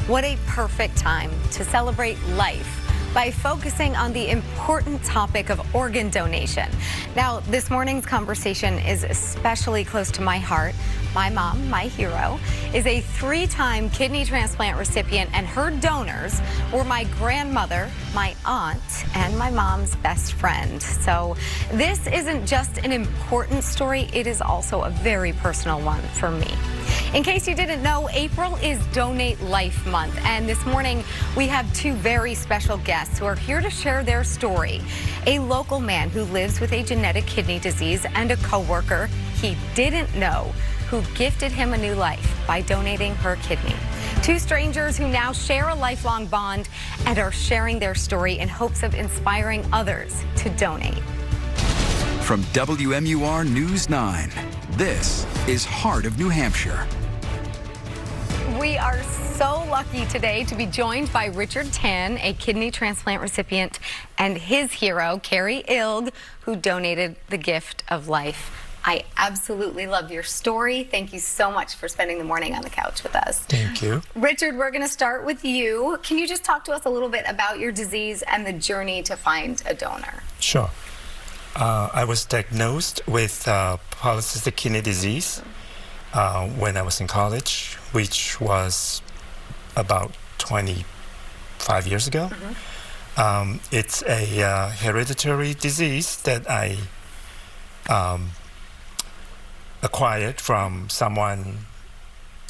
What a perfect time to celebrate life by focusing on the important topic of organ donation. Now, this morning's conversation is especially close to my heart. My mom, my hero, is a 3-time kidney transplant recipient, and her donors were my grandmother, my aunt, and my mom's best friend. So this isn't just an important story, it is also a very personal one for me. In case you didn't know, April is Donate Life Month, and this morning we have 2 very special guests who are here to share their story. A local man who lives with a genetic kidney disease and a coworker he didn't know who gifted him a new life by donating her kidney. 2 strangers who now share a lifelong bond and are sharing their story in hopes of inspiring others to donate. From WMUR News 9, this is Heart of New Hampshire. We are so lucky today to be joined by Richard Tan, a kidney transplant recipient, and his hero, Carrie, who donated the gift of life. I absolutely love your story. Thank you so much for spending the morning on the couch with us. Thank you. Richard, we're going to start with you. Can you just talk to us a little bit about your disease and the journey to find a donor? Sure. I was diagnosed with polycystic kidney disease when I was in college, which was about 25 years ago. It's a hereditary disease that I acquired from someone,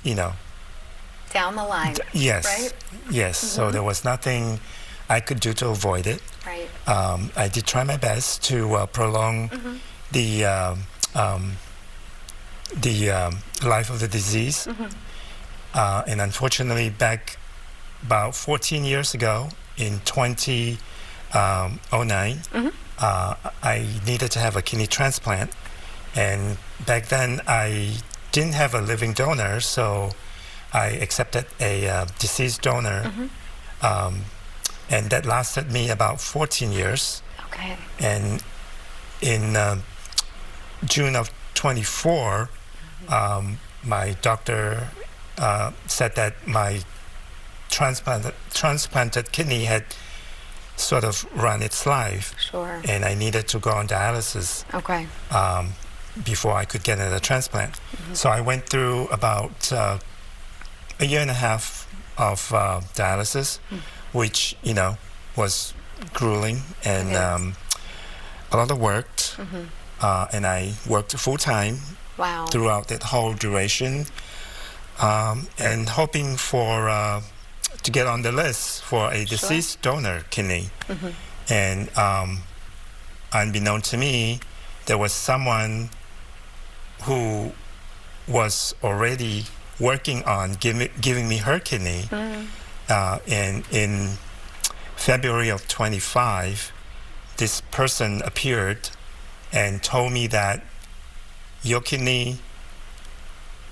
Down the line. Yes. Right? Yes. So there was nothing I could do to avoid it. Right. I did try my best to prolong the life of the disease. And unfortunately, back about 14 years ago, in 2009, I needed to have a kidney transplant. And back then, I didn't have a living donor, so I accepted a deceased donor. And that lasted me about 14 years. Okay. And in June of 24, my doctor said that my transplanted kidney had sort of run its life. Sure. And I needed to go on dialysis. Okay. Before I could get another transplant. So I went through about a year and a half of dialysis, which, was grueling and a lot of work. And I worked full-time throughout that whole duration, and hoping for to get on the list for a deceased donor kidney. And unbeknown to me, there was someone who was already working on giving me her kidney. And in February of 25, this person appeared and told me that your kidney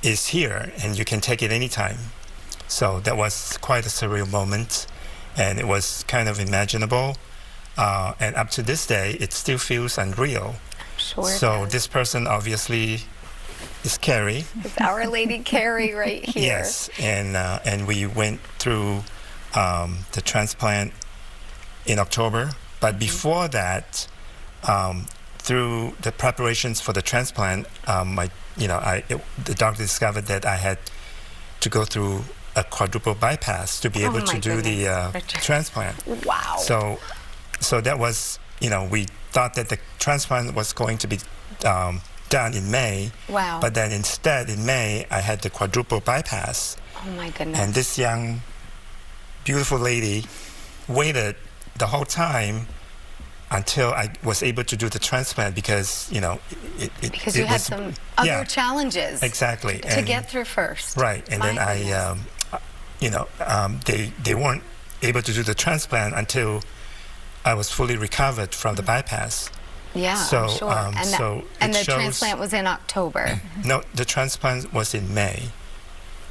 is here and you can take it anytime. So that was quite a surreal moment, and it was kind of unimaginable. And up to this day, it still feels unreal. Sure. So this person obviously is Carrie. It's Our Lady Carrie right here. Yes, and we went through the transplant in October. But before that, through the preparations for the transplant, the doctor discovered that I had to go through a quadruple bypass to be able to do the transplant. Wow. So that was, we thought that the transplant was going to be done in May. Wow. But then instead, in May, I had the quadruple bypass. Oh my goodness. And this young, beautiful lady waited the whole time until I was able to do the transplant because, because you had some other challenges. Exactly. To get through first. Right. And then they weren't able to do the transplant until I was fully recovered from the bypass. Yeah, so, sure. And the transplant was in October. No, the transplant was in May.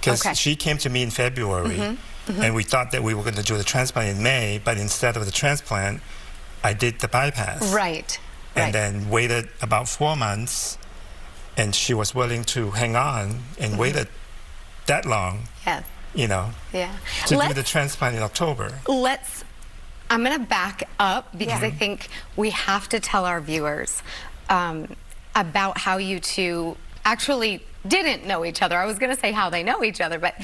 Because she came to me in February, and we thought that we were going to do the transplant in May, but instead of the transplant, I did the bypass. Right. And then waited about 4 months, and she was willing to hang on and waited that long. Yes. you know, Yeah. to do the transplant in October. I'm going to back up because I think we have to tell our viewers about how you two actually didn't know each other. I was going to say how they know each other, but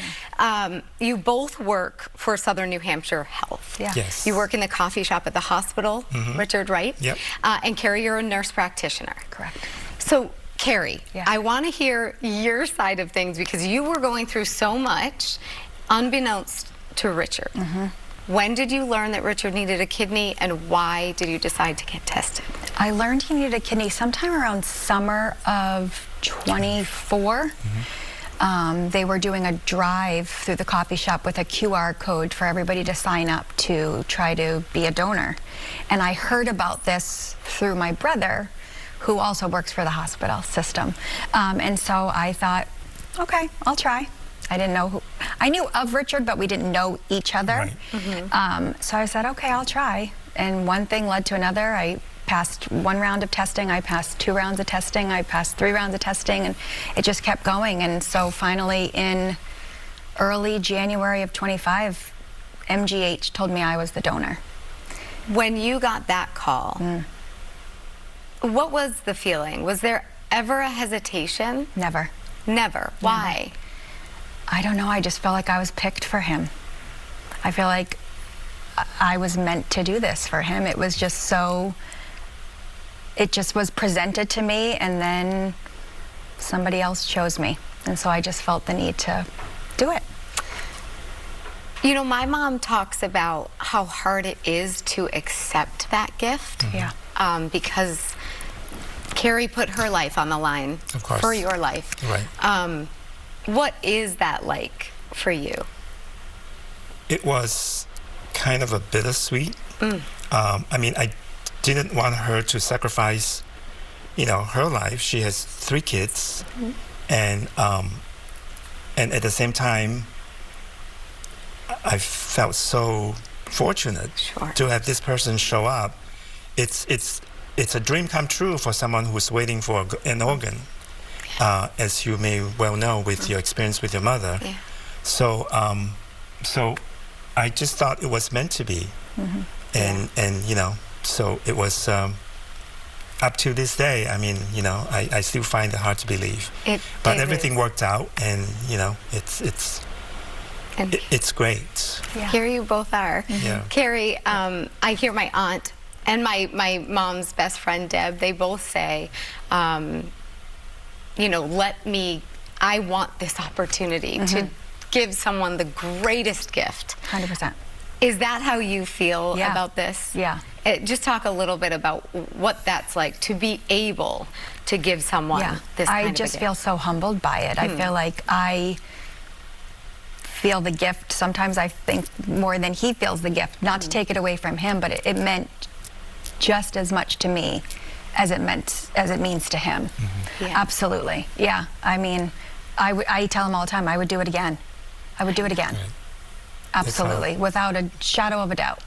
you both work for Southern New Hampshire Health. Yeah. Yes. You work in the coffee shop at the hospital, Richard, right? Yep. And Carrie, you're a nurse practitioner. Correct. So, Carrie, Yeah. I want to hear your side of things because you were going through so much unbeknownst to Richard. When did you learn that Richard needed a kidney, and why did you decide to get tested? I learned he needed a kidney sometime around summer of 24. They were doing a drive through the coffee shop with a QR code for everybody to sign up to try to be a donor. And I heard about this through my brother, who also works for the hospital system. And so I thought, okay, I'll try. I didn't know who. I knew of Richard, but we didn't know each other. Right. So I said, okay, I'll try. And one thing led to another. I passed 1 round of testing. I passed 2 rounds of testing. I passed 3 rounds of testing, and it just kept going. And so finally, in early January of 25, MGH told me I was the donor. When you got that call, what was the feeling? Was there ever a hesitation? Never. Never. Why? I don't know. I just felt like I was picked for him. I feel like I was meant to do this for him. It was just so, it just was presented to me, and then somebody else chose me. And so I just felt the need to do it. You know, my mom talks about how hard it is to accept that gift. Yeah. Because Carrie put her life on the line Of course. for your life. Right. What is that like for you? It was kind of a bittersweet. I mean, I didn't want her to sacrifice, you know, her life. She has 3 kids, and at the same time, I felt so fortunate to have this person show up. It's a dream come true for someone who's waiting for an organ. As you may well know with your experience with your mother. Yeah. So, so I just thought it was meant to be. And you know, so it was up to this day. I mean, you know, I still find it hard to believe. But everything worked out, and you know, it's great. Yeah. Here you both are. Yeah. Carrie, I hear my aunt and my mom's best friend, Deb, they both say, you know, I want this opportunity to give someone the greatest gift. 100%. Is that how you feel Yeah. about this? Yeah. Just talk a little bit about what that's like to be able to give someone this kind I of just a gift. feel so humbled by it. I feel like I feel the gift. Sometimes I think more than he feels the gift. Not to take it away from him, but it meant just as much to me as it means to him. Yeah. Absolutely. Yeah. I mean, I tell him all the time, I would do it again. I would do it again. Right. Absolutely, without a shadow of a doubt.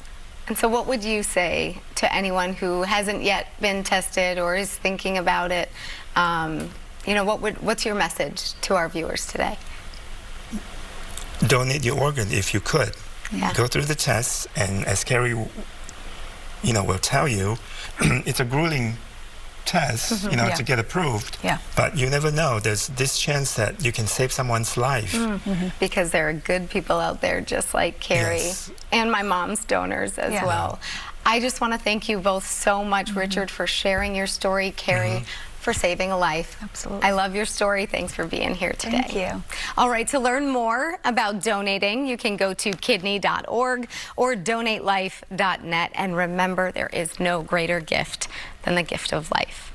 And so what would you say to anyone who hasn't yet been tested or is thinking about it? You know, what's your message to our viewers today? Donate your organ if you could. Yeah. Go through the tests, and as Carrie, you know, will tell you, it's a grueling test, you know, Yeah. to get approved. Yeah. But you never know. There's this chance that you can save someone's life. Because there are good people out there just like Carrie Yes. and my mom's donors as Yeah. well. I just want to thank you both so much, Richard, for sharing your story, Carrie, for saving a life. Absolutely. I love your story. Thanks for being here today. Thank you. All right, to learn more about donating, you can go to kidney.org or donatelife.net. And remember, there is no greater gift than the gift of life.